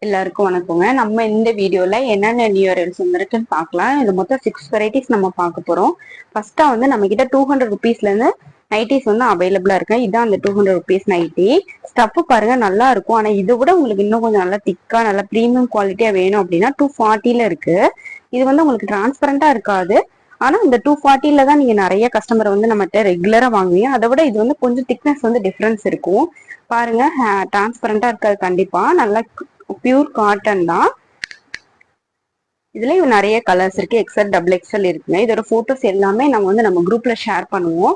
எல்லாருக்கும் வணக்கங்க. நம்ம இந்த வீடியோல என்னென்ன நியூ இயர் இருக்குன்னு பார்க்கலாம். இது மொத்தம் 6 வெரைட்டிஸ் நம்ம பார்க்க போறோம். ஃபர்ஸ்டா வந்து நம்ம கிட்ட 200 ருபீஸ்ல இருந்து நைட்டிஸ் வந்து அவைலபிளா இருக்கு. இதான் அந்த 200 ருபீஸ் நைட்டி. ஸ்டஃப் பாருங்க நல்லா இருக்கும். ஆனா இதை விட உங்களுக்கு இன்னும் கொஞ்சம் நல்லா திக்கா நல்லா ப்ரீமியம் குவாலிட்டியா வேணும் அப்படின்னா 240ல இருக்கு. இது வந்து உங்களுக்கு டிரான்ஸ்பரண்டா இருக்காது. ஆனா இந்த 240ல தான் நீங்க நிறைய கஸ்டமர் வந்து நம்மகிட்ட ரெகுலரா வாங்குவீங்க. அதை விட இது வந்து கொஞ்சம் திக்னஸ் வந்து டிஃபரன்ஸ் இருக்கும். பாருங்க டிரான்ஸ்பரண்டா இருக்காது கண்டிப்பா. நல்லா பியூர் காட்டன் தான். இதுல நிறைய கலர்ஸ் இருக்கு. எக்ஸ்எல் டபுள் எக்ஸ்எல் இருக்குங்க. இதோட போட்டோஸ் எல்லாமே நம்ம வந்து நம்ம குரூப்ல ஷேர் பண்ணுவோம்.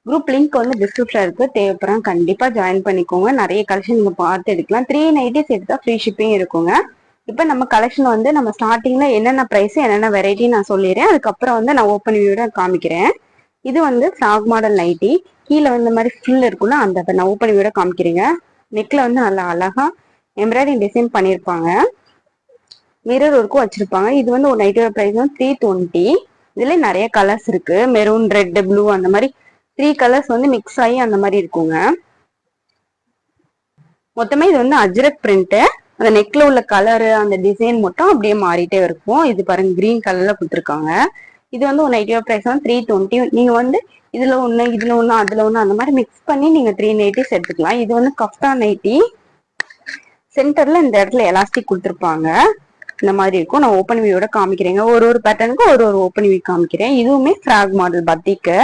குரூப் லிங்க் வந்து டிஸ்கிரிப்ஷன்ல இருக்கு. தேவைப்படுறோம் கண்டிப்பா ஜாயின் பண்ணிக்கோங்க. நிறைய கலெக்ஷன் நீங்க பார்த்து எடுக்கலாம். 390 எடுத்தா ஃப்ரீ ஷிப்பிங் இருக்குங்க. இப்ப நம்ம கலெக்ஷன் வந்து நம்ம ஸ்டார்டிங்ல என்னென்ன பிரைஸ் என்னென்ன வெரைட்டி நான் சொல்லிடுறேன். அதுக்கப்புறம் வந்து நான் ஓப்பன் வியூட காமிக்கிறேன். இது வந்து ஃப்ராக் மாடல் நைட்டி. கீழே வந்து இந்த மாதிரி ஃபுல் இருக்கும்ல, அந்த நான் ஓப்பன் வியூட காமிக்கிறேங்க. நெக்ல வந்து நல்லா அழகா எம்ப்ராய்டிங் டிசைன் பண்ணிருப்பாங்க. மிரர் ஒர்க்கும் வச்சிருப்பாங்க. இது வந்து ஒரு நைட்டோட பிரைஸ் வந்து 320. இதுல நிறைய கலர்ஸ் இருக்கு. மெரூன், ரெட், ப்ளூ அந்த மாதிரி 3 கலர்ஸ் வந்து மிக்ஸ் ஆகி அந்த மாதிரி இருக்குங்க. மொத்தமே இது வந்து அஜ்ரக் பிரிண்ட். அந்த நெக்ல உள்ள கலரு அந்த டிசைன் மட்டும் அப்படியே மாறிட்டே இருக்கும். இது பாருங்க கிரீன் கலர்ல கொடுத்துருக்காங்க. இது வந்து ஒரு நைட்டியோட பிரைஸ் வந்து 320. நீங்க வந்து இதுல ஒண்ணு இதுல ஒண்ணு அதுல ஒண்ணு அந்த மாதிரி மிக்ஸ் பண்ணி நீங்க 390 எடுத்துக்கலாம். இது வந்து கஃப்தான் நைட்டி. சென்டர்ல இந்த இடத்துல எலாஸ்டிக் கொடுத்துருப்பாங்க. இந்த மாதிரி இருக்கும். நான் ஓப்பன் வியூட காமிக்கிறேங்க. ஒரு பேட்டர்னுக்கு ஒரு ஓப்பன் வியூ காமிக்கிறேன். இதுவுமே ஃப்ராக் மாடல் பத்திக்கு.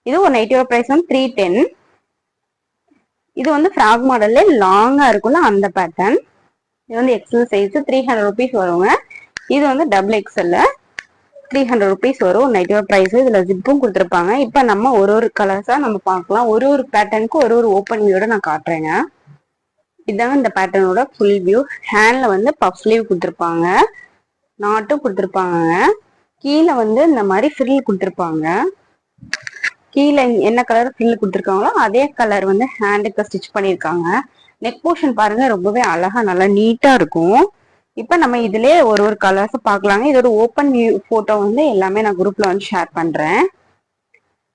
இது ஒரு நைட்டியோட பிரைஸ் வந்து 310. இது வந்து ஃப்ராக் மாடல்ல லாங்கா இருக்கும்ல அந்த பேட்டர்ன். இது வந்து எக்ஸல் சைஸ் 300 ருபீஸ் வருங்க. இது வந்து டபுள் எக்ஸ்எல் 300 ருபீஸ் வரும் நைட்டியோட பிரைஸ். இதுல ஜிப்பும் கொடுத்துருப்பாங்க. இப்ப நம்ம ஒரு கலர்ஸா நம்ம பார்க்கலாம். ஒரு பேட்டர்னுக்கு ஒரு ஓப்பன் வியூட நான் காட்டுறேங்க. இதாங்க இந்த பேட்டர்னோட ஃபுல் வியூ. ஹேண்ட்ல வந்து பஃப் ஸ்லீவ் கொடுத்துருப்பாங்க. நாட்டும் கொடுத்துருப்பாங்க. கீழே வந்து இந்த மாதிரி ஃப்ரில் கொடுத்துருப்பாங்க. கீழே என்ன கலர் ஃப்ரில் கொடுத்துருக்காங்களோ அதே கலர் வந்து ஹேண்டுக்கு ஸ்டிச் பண்ணியிருக்காங்க. நெக் போர்ஷன் பாருங்க ரொம்பவே அழகா நல்லா நீட்டா இருக்கும். இப்ப நம்ம இதுலயே ஒரு கலர்ஸ் பார்க்கலாங்க. இதோட ஓப்பன் வியூ போட்டோ வந்து எல்லாமே நான் குரூப்ல வந்து ஷேர் பண்றேன்.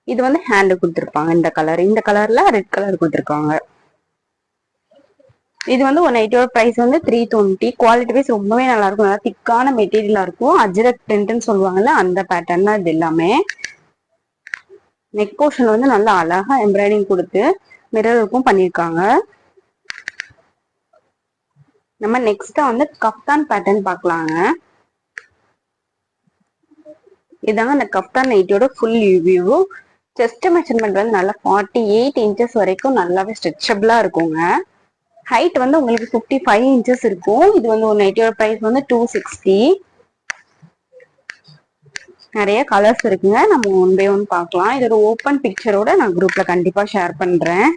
இது வந்து ஹேண்டு கொடுத்துருப்பாங்க. இந்த கலர்ல ரெட் கலர் கொடுத்துருக்காங்க. இது வந்து ஒரு நைட்டியோட பிரைஸ் வந்து 320. குவாலிட்டி வைஸ் ரொம்பவே நல்லா இருக்கும். நல்லா திக்கான மெட்டீரியலா இருக்கும். அஜ்ரக் பிரிண்ட்னு சொல்லுவாங்கல்ல அந்த பேட்டர்ன் தான் இது எல்லாமே. நெக் போர்ஷன் வந்து நல்லா அழகா எம்ப்ராய்டிங் கொடுத்து மிரருக்கும் பண்ணிருக்காங்க. நம்ம நெக்ஸ்டா வந்து கஃப்தான் பேட்டர்ன் பார்க்கலாங்க. இதாங்க அந்த கஃப்தான் நைட்டியோட ஃபுல் வியூ. செஸ்ட் மெஷர்மெண்ட் வந்து நல்லா 48 இன்ச்சஸ் வரைக்கும் நல்லாவே ஸ்ட்ரெச்சபிளா இருக்குங்க. ஹைட் வந்து உங்களுக்கு 55 இன்ச்சஸ் இருக்கும். இது வந்து ஒரு நைட்டியோட பிரைஸ் வந்து 260. நிறைய கலர்ஸ் இருக்குங்க. நம்ம ஒன் பை ஒன் பார்க்கலாம். இதோட ஓப்பன் பிக்சரோட நான் குரூப்ல கண்டிப்பா ஷேர் பண்றேன்.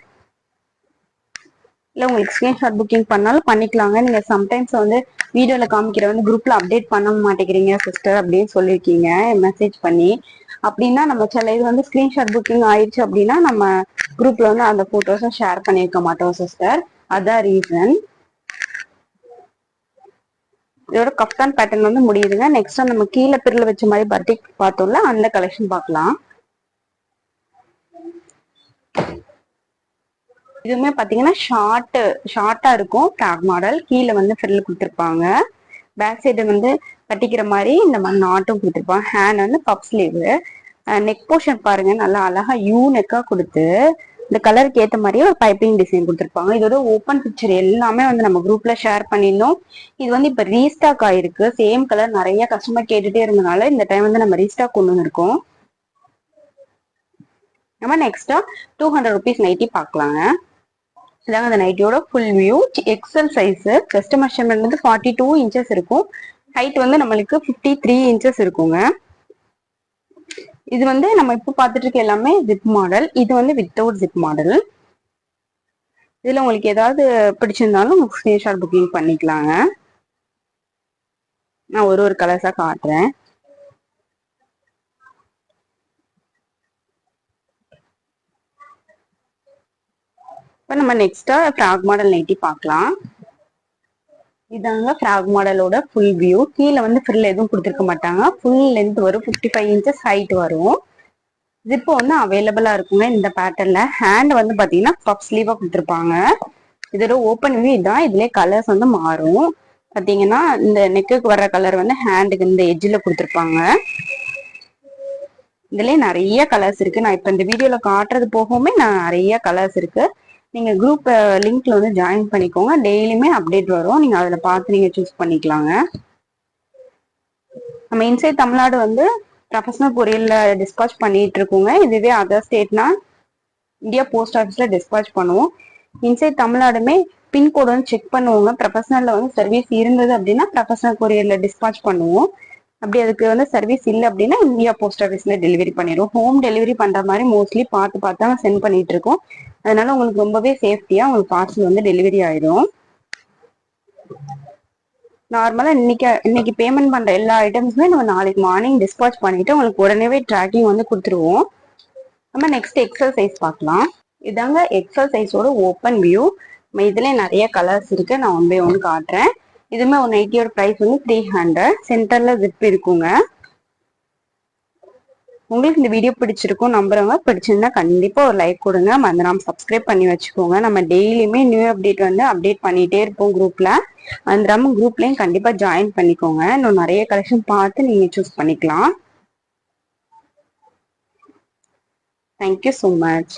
இல்ல உங்களுக்கு ஸ்கிரீன்ஷாட் புக்கிங் பண்ணாலும் பண்ணிக்கலாங்க. நீங்க சம்டைம்ஸ் வந்து வீடியோல காமிக்கிற வந்து குரூப்ல அப்டேட் பண்ண மாட்டேங்கிறீங்க சிஸ்டர் அப்படின்னு சொல்லியிருக்கீங்க மெசேஜ் பண்ணி. அப்படின்னா நம்ம சில இது வந்து ஸ்கிரீன்ஷாட் புக்கிங் ஆயிடுச்சு அப்படின்னா நம்ம குரூப்ல வந்து அந்த போட்டோஸும் ஷேர் பண்ணியிருக்க மாட்டோம் சிஸ்டர். அதான் ரீசன். இதோட கஃப்தான் பேட்டர்ன் வந்து முடியுதுங்க. நெக்ஸ்ட் நம்ம கீழே பிரில் வச்ச மாதிரி பட்டிக் பார்த்தோம்ல அந்த கலெக்ஷன் பார்க்கலாம். இதுவுமே பாத்தீங்கன்னா ஷார்ட்டா இருக்கும். Frock model. கீழே வந்து ஃப்ரில் கொடுத்துருப்பாங்க. பேக் சைடு வந்து கட்டிக்கிற மாதிரி இந்த மாதிரி நாட்டும் கொடுத்துருப்பாங்க. ஹேண்ட் வந்து பஃப் ஸ்லீவ். நெக் போர்ஷன் பாருங்க நல்லா அழகா யூ நெக்கா கொடுத்து இந்த கலருக்கு ஏற்ற மாதிரியே ஒரு பைப்பிங் டிசைன் கொடுத்துருப்பாங்க. இதோட ஓப்பன் பிக்சர் எல்லாமே வந்து நம்ம குரூப்ல ஷேர் பண்ணியிருந்தோம். இது வந்து இப்ப ரீஸ்டாக் ஆயிருக்கு. சேம் கலர் நிறைய கஸ்டமர் கேட்டுட்டே இருந்தனால இந்த டைம் வந்து நம்ம ரீஸ்டாக் கொண்டு வந்திருக்கோம். நம்ம நெக்ஸ்டா 200 ருபீஸ் நைட்டி பார்க்கலாங்க. இதாங்க அந்த நைட்டியோட full view. XL size. Chest measurement வந்து 42 இன்ச்சஸ் இருக்கும். ஹைட் வந்து நம்மளுக்கு 53 இன்ச்சஸ் இருக்குங்க. இது வந்து நம்ம இப்ப பார்த்துட்டு இருக்க எல்லாமே ஜிப் மாடல். இது வந்து வித்தவுட் ஜிப் மாடல். இதுல உங்களுக்கு ஏதாவது பிடிச்சிருந்தாலும் ஸ்கிரீன்ஷாட் புக்கிங் பண்ணிக்கலாங்க. நான் ஒரு கலர்ஸா காட்டுறேன். இப்ப நம்ம நெக்ஸ்டா ஃப்ராக் மாடல் நைட்டி பார்க்கலாம். இதாங்க ஃப்ராக் மாடலோட ஃபுல் வியூ. கீழே வந்து ஃப்ரில் எதுவும் கொடுத்துருக்க மாட்டாங்க. ஃபுல் லென்த் வரும். 55 இன்ச்சஸ் ஹைட் வரும். ஜிப்பு வந்து அவைலபிளா இருக்குங்க இந்த பேட்டர்ன்ல. ஹேண்ட் வந்து பாத்தீங்கன்னா பஃப் ஸ்லீவா கொடுத்துருப்பாங்க. இதோட ஓப்பன் வியூ தான். இதுலயே கலர்ஸ் வந்து மாறும். பாத்தீங்கன்னா இந்த நெக்குக்கு வர்ற கலர் வந்து ஹேண்டுக்கு இந்த எட்ஜ்ல கொடுத்துருப்பாங்க. இதுலயே நிறைய கலர்ஸ் இருக்கு. நான் இப்ப இந்த வீடியோல காட்டுறது போகவுமே நான் நிறைய கலர்ஸ் இருக்கு. நீங்க குரூப் லிங்க்ல வந்து ஜாயின் பண்ணிக்கோங்க. டெய்லியுமே அப்டேட் வரும். நீங்க அதுல பார்த்து நீங்க சூஸ் பண்ணிக்கலாங்க. நம்ம இன்சைட் தமிழ்நாடு வந்து ப்ரொஃபஷனல் கொரியர்ல டிஸ்பாச் பண்ணிட்டு இருக்கோங்க. இதுவே அதர் ஸ்டேட்னா இந்தியா போஸ்ட் ஆஃபீஸ்ல டிஸ்பாச் பண்ணுவோம். இன்சைட் தமிழ்நாடுமே பின்கோடு வந்து செக் பண்ணுவோங்க. ப்ரொஃபஷனல்ல வந்து சர்வீஸ் இருந்தது அப்படின்னா ப்ரொஃபஷனல் கொரியர்ல டிஸ்பாச் பண்ணுவோம். அப்படி அதுக்கு வந்து சர்வீஸ் இல்லை அப்படின்னா இந்தியா போஸ்ட் ஆஃபீஸ்ல டெலிவரி பண்ணிடுவோம். ஹோம் டெலிவரி பண்ற மாதிரி மோஸ்ட்லி பார்த்து தான் சென்ட் பண்ணிட்டு இருக்கோம். அதனால உங்களுக்கு ரொம்பவே சேஃப்டியா உங்களுக்கு பார்சல் வந்து டெலிவரி ஆயிடும். நார்மலா இன்னைக்கு பேமெண்ட் பண்ற எல்லா ஐட்டம்ஸுமே நம்ம நாளைக்கு மார்னிங் டிஸ்பாச் பண்ணிட்டு உங்களுக்கு உடனே ட்ராக்கிங் வந்து கொடுத்துருவோம். நம்ம நெக்ஸ்ட் எக்ஸல் சைஸ் பார்க்கலாம். இதாங்க எக்ஸல் சைஸோட ஓப்பன் வியூ. இதுல நிறைய கலர்ஸ் இருக்கு. நான் ஒன் பை ஒன் காட்டுறேன். இதுமே ஒரு நைட்டியோட பிரைஸ் வந்து 300. சென்டர்ல ஜிப் இருக்குங்க. உங்களுக்கு இந்த வீடியோ பிடிச்சிருக்கும் நம்புறவங்க. பிடிச்சிருந்தா கண்டிப்பா ஒரு லைக் கொடுங்க. மறந்துடாம சப்ஸ்கிரைப் பண்ணி வச்சுக்கோங்க. நம்ம டெய்லியுமே நியூ அப்டேட் வந்து அப்டேட் பண்ணிட்டே இருப்போம் குரூப்ல. மறந்துடாம குரூப்லயும் கண்டிப்பா ஜாயின் பண்ணிக்கோங்க. இன்னும் நிறைய கலெக்ஷன் பார்த்து நீங்க சூஸ் பண்ணிக்கலாம். Thank you so much.